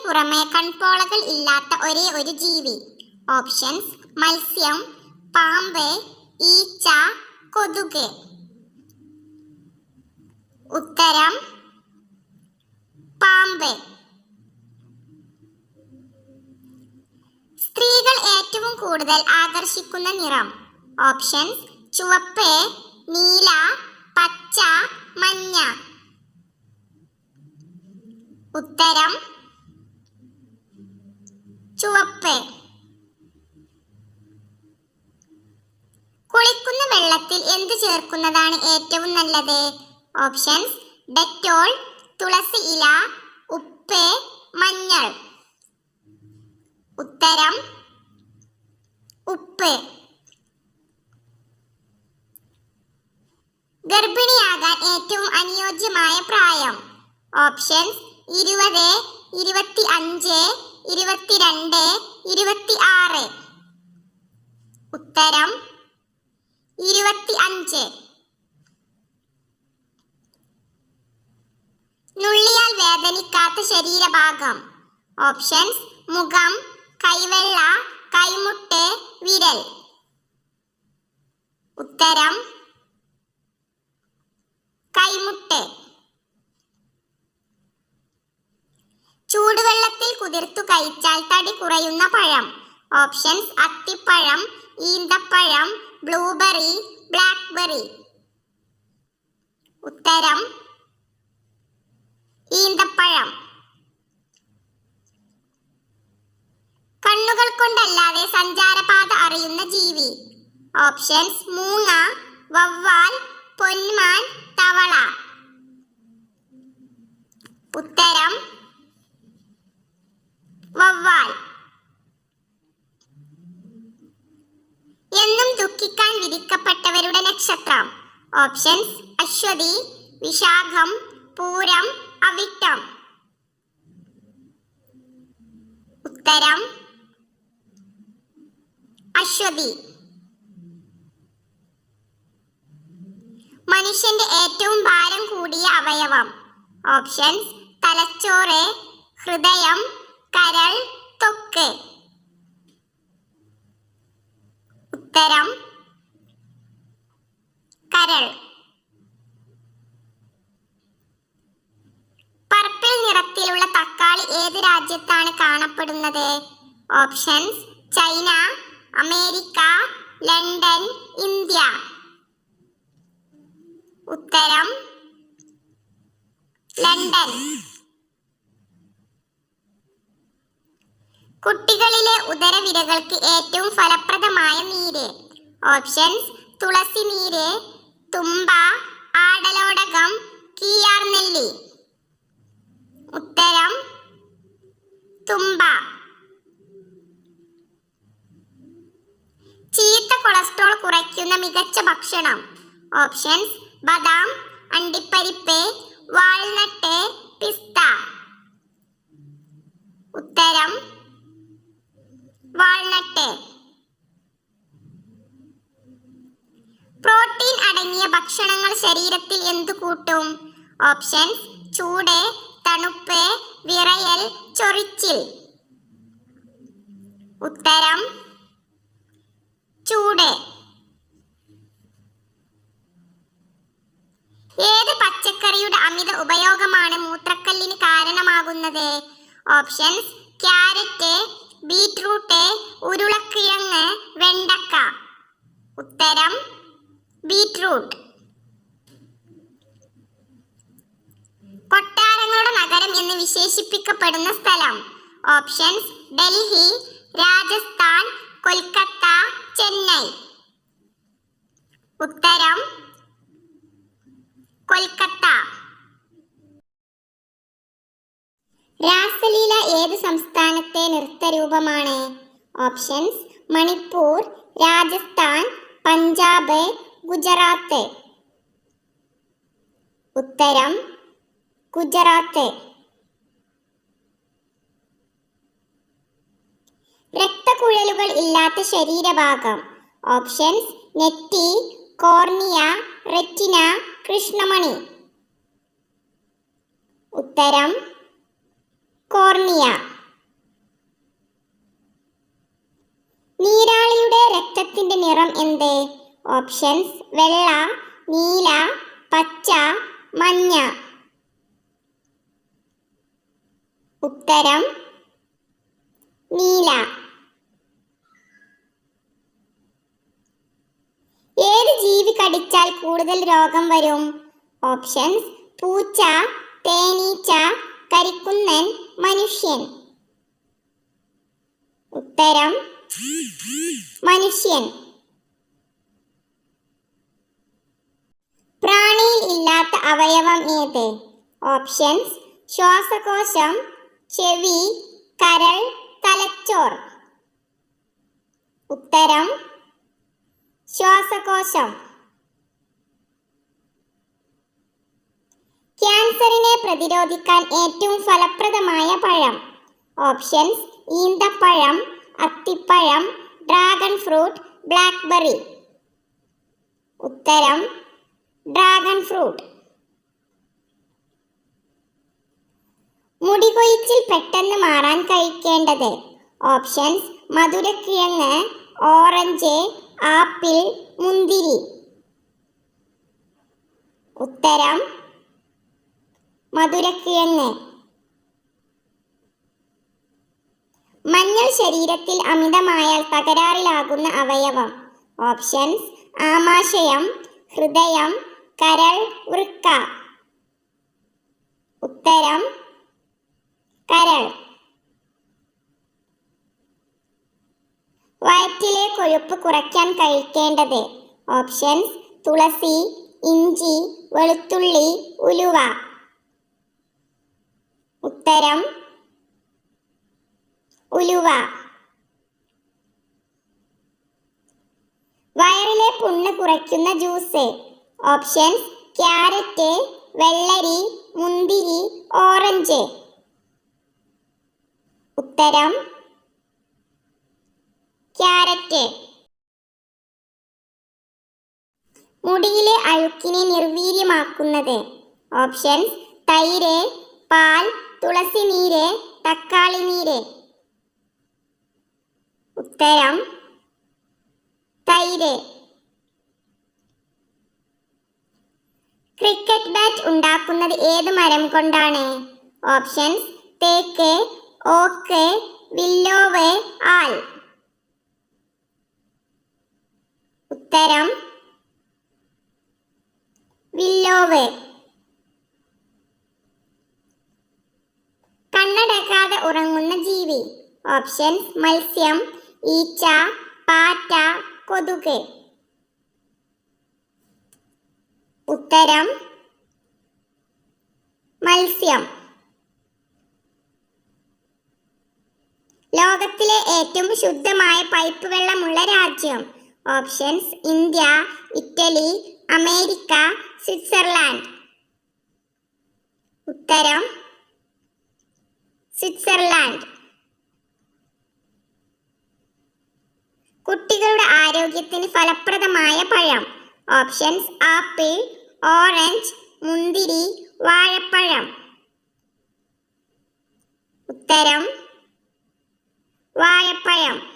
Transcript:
പുറമെ കൺപോളകൾ ഇല്ലാത്ത ഒരേ ഒരു ജീവി. ഓപ്ഷൻസ്: മത്സ്യം, പാമ്പ്, ഈച്ച, കൊതുക്. ഉത്തരം: പാമ്പ്. സ്ത്രീകൾ ഏറ്റവും കൂടുതൽ ആകർഷിക്കുന്ന നിറം. ഓപ്ഷൻസ്: ചുവപ്പ്, നീല, പച്ച, മഞ്ഞ. ഉത്തരം: ചുവപ്പ്. കുളിക്കുന്ന വെള്ളത്തിൽ എന്ത് ചേർക്കുന്നതാണ് ഏറ്റവും നല്ലത്? ഓപ്ഷൻസ്: ഡെറ്റോൾ, തുളസി ഇല, ഉപ്പ്, മഞ്ഞൾ. ഉത്തരം: ഉപ്പ്. ഗർഭിണിയാകാൻ ഏറ്റവും അനുയോജ്യമായ പ്രായം. ഓപ്ഷൻസ്: 20, 25, 22, 26. ഉത്തരം: 25. നുള്ളിയാൽ വേദനിക്കാത്ത ശരീരഭാഗം. ഓപ്ഷൻസ്: മുഖം, കൈവെള്ള, കൈമുട്ട്, വിരൽ. ഉത്തരം: കൈമുട്ട്. ചൂടുവെള്ളത്തിൽ കുതിർത്തു കഴിച്ചാൽ തടി കുറയുന്ന പഴം. ഓപ്ഷൻസ്: അത്തിപ്പഴം, ഈന്തപ്പഴം, ബ്ലൂബെറി, ബ്ലാക്ക്ബെറി. ഉത്തരം: ഈന്തപ്പഴം. കണ്ണുകൾ കൊണ്ടല്ലാതെ സഞ്ചാരപാത അറിയുന്ന ജീവി. ഓപ്ഷൻസ്: മൂങ്ങ, വവ്വാൽ, പൊന്മാൻ, തവള. ഉത്തരം: വവ്വാൽ. എന്നും ദുഃഖിക്കാൻ വിധിക്കപ്പെട്ടവരുടെ നക്ഷത്രം. ഓപ്ഷൻസ്: അശ്വതി, വിശാഖം, പൂരം, അവിട്ടം. ഉത്തരം: അശ്വതി. മനുഷ്യന്റെ ഏറ്റവും ഭാരം കൂടിയ അവയവം. ഓപ്ഷൻസ്: തലച്ചോറ്, ഹൃദയം, കരൾ, ത്വക്ക്. ഉത്തരം: കരൾ. പർപ്പിൾ നിറത്തിലുള്ള തക്കാളി ഏത് രാജ്യത്താണ് കാണപ്പെടുന്നത്? Options: China, America, London, India. ഉത്തരം: ലണ്ടൻ. കുട്ടികളിലെ ഉദരവിരകൾക്ക് ഏറ്റവും ഫലപ്രദമായ നീര്. ഓപ്ഷൻസ്: തുളസി നീര്, തുമ്പ, ആടലോടകം, കീയാർനെല്ലി. ഉത്തരം: തുമ്പ. ചീത്ത കൊളസ്ട്രോൾ കുറയ്ക്കുന്ന മികച്ച ഭക്ഷണം. ഓപ്ഷൻസ്: ബദാം, അണ്ടിപ്പരിപ്പ്, വാൾനട്ട്, പിസ്ത. ഉത്തരം: വാൾനട്ട്. പ്രോട്ടീൻ അടങ്ങിയ ഭക്ഷണങ്ങൾ ശരീരത്തിൽ എന്തു കൂട്ടും? ഓപ്ഷൻസ്: ചൂട്, തണുപ്പ്, വിറയൽ, ചൊറിച്ചിൽ. ഉത്തരം: ചൂട്. ഏത് പച്ചക്കറിയുടെ അമിത ഉപയോഗമാണ് മൂത്രക്കല്ലിന് കാരണമാകുന്നത്? ഓപ്ഷൻസ്: ക്യാരറ്റ്, ബീറ്റ്റൂട്ട്, ഉരുളക്കിഴങ്ങ്, വെണ്ടക്ക. ഉത്തരം: ബീറ്റ്റൂട്ട്. കൊട്ടാരങ്ങളുടെ നഗരം എന്ന് വിശേഷിപ്പിക്കപ്പെടുന്ന സ്ഥലം. ഓപ്ഷൻസ്: ഡൽഹി, രാജസ്ഥാൻ, കൊൽക്കത്ത, ചെന്നൈ. ഉത്തരം: കൊൽക്കത്ത. രാസലീല ഏത് സംസ്ഥാനത്തെ നൃത്തരൂപമാണ്? ഓപ്ഷൻസ്: മണിപ്പൂർ, രാജസ്ഥാൻ, പഞ്ചാബ്, ഗുജറാത്ത്. ഉത്തരം: ഗുജറാത്ത്. രക്തക്കുഴലുകൾ ഇല്ലാത്ത ശരീരഭാഗം. ഓപ്ഷൻസ്: നെറ്റി, കോർണിയ, റെറ്റിന, കൃഷ്ണമണി. ഉത്തരം: കോർണിയ. നിറങ്ങളുണ്ട്? ഓപ്ഷൻസ് വെള്ള, നീല, പച്ച, മഞ്ഞ. ഉത്തരം നീല. ഏത് ജീവി കടിച്ചാൽ കൂടുതൽ രോഗം വരും? ഓപ്ഷൻസ് പൂച്ച, തേനീച്ച, കരിക്കുന്നൻ, മനുഷ്യൻ. ഉത്തരം മനുഷ്യൻ. പ്രാണിയിൽ ഇല്ലാത്ത അവയവം ഏത്? ഓപ്ഷൻസ് ശ്വാസകോശം, ചെവി, കരൾ, തലച്ചോർ. ഉത്തരം ശ്വാസകോശം. ക്യാൻസറിനെ പ്രതിരോധിക്കാൻ ഏറ്റവും ഫലപ്രദമായ പഴം? ഓപ്ഷൻസ് ഈന്തപ്പഴം, അത്തിപ്പഴം, ഡ്രാഗൺ ഫ്രൂട്ട്, ബ്ലാക്ക്ബെറി. ഉത്തരം ഡ്രാഗൺ ഫ്രൂട്ട്. മുടികൊഴിച്ചിൽ പെട്ടെന്ന് മാറാൻ കഴിക്കേണ്ടത്? ഓപ്ഷൻസ് മധുരക്കിഴങ്ങ്, ഓറഞ്ച്, ആപ്പിൾ, മുന്തിരി. ഉത്തരം മധുരക്കിഴങ്ങ്. മഞ്ഞൾ ശരീരത്തിൽ അമിതമായാൽ തകരാറിലാകുന്ന അവയവം? ഓപ്ഷൻസ് ആമാശയം, ഹൃദയം, കരൾ, വൃക്ക. ഉത്തരം കരൾ. വയറ്റിലെ കൊഴുപ്പ് കുറയ്ക്കാൻ കഴിക്കേണ്ടത്? ഓപ്ഷൻസ് തുളസി, ഇഞ്ചി, വെളുത്തുള്ളി, ഉലുവ. ഉത്തരം ഉലുവ. വയറിലെ പുണ്ണ് കുറയ്ക്കുന്ന ജ്യൂസ്? ഓപ്ഷൻസ് ക്യാരറ്റ്, വെള്ളരി, മുന്തിരി, ഓറഞ്ച്. ഉത്തരം ക്യാരറ്റ്. മുടിയിലെ അഴുക്കിനെ നിർവീര്യമാക്കുന്നത്? ഓപ്ഷൻസ് തൈര്, പാൽ, തുളസി നീര്, തക്കാളി നീര്. ഉത്തരം തൈര്. ക്രിക്കറ്റ് ബാറ്റ് ഉണ്ടാക്കുന്നത് ഏത് മരം കൊണ്ടാണ്? ഓപ്ഷൻസ് തേക്ക്, ഓക്ക്, വില്ലോവ്, ആൽ. ഉത്തരം വില്ലോവ്. കണ്ണടക്കാതെ ഉറങ്ങുന്ന ജീവി? ഓപ്ഷൻസ് മത്സ്യം, ഈച്ച, പാറ്റ, കൊതുക്. ഉത്തരം മത്സ്യം. ലോകത്തിലെ ഏറ്റവും ശുദ്ധമായ പൈപ്പ് വെള്ളമുള്ള രാജ്യം? Options India, Italy, America, Switzerland. ഉത്തരം സ്വിറ്റ്സർലാൻഡ്. കുട്ടികളുടെ ആരോഗ്യത്തിന് ഫലപ്രദമായ പഴം? ഓപ്ഷൻസ് ആപ്പിൾ, ഓറഞ്ച്, മുന്തിരി, വാഴപ്പഴം. ഉത്തരം വാഴപ്പഴം.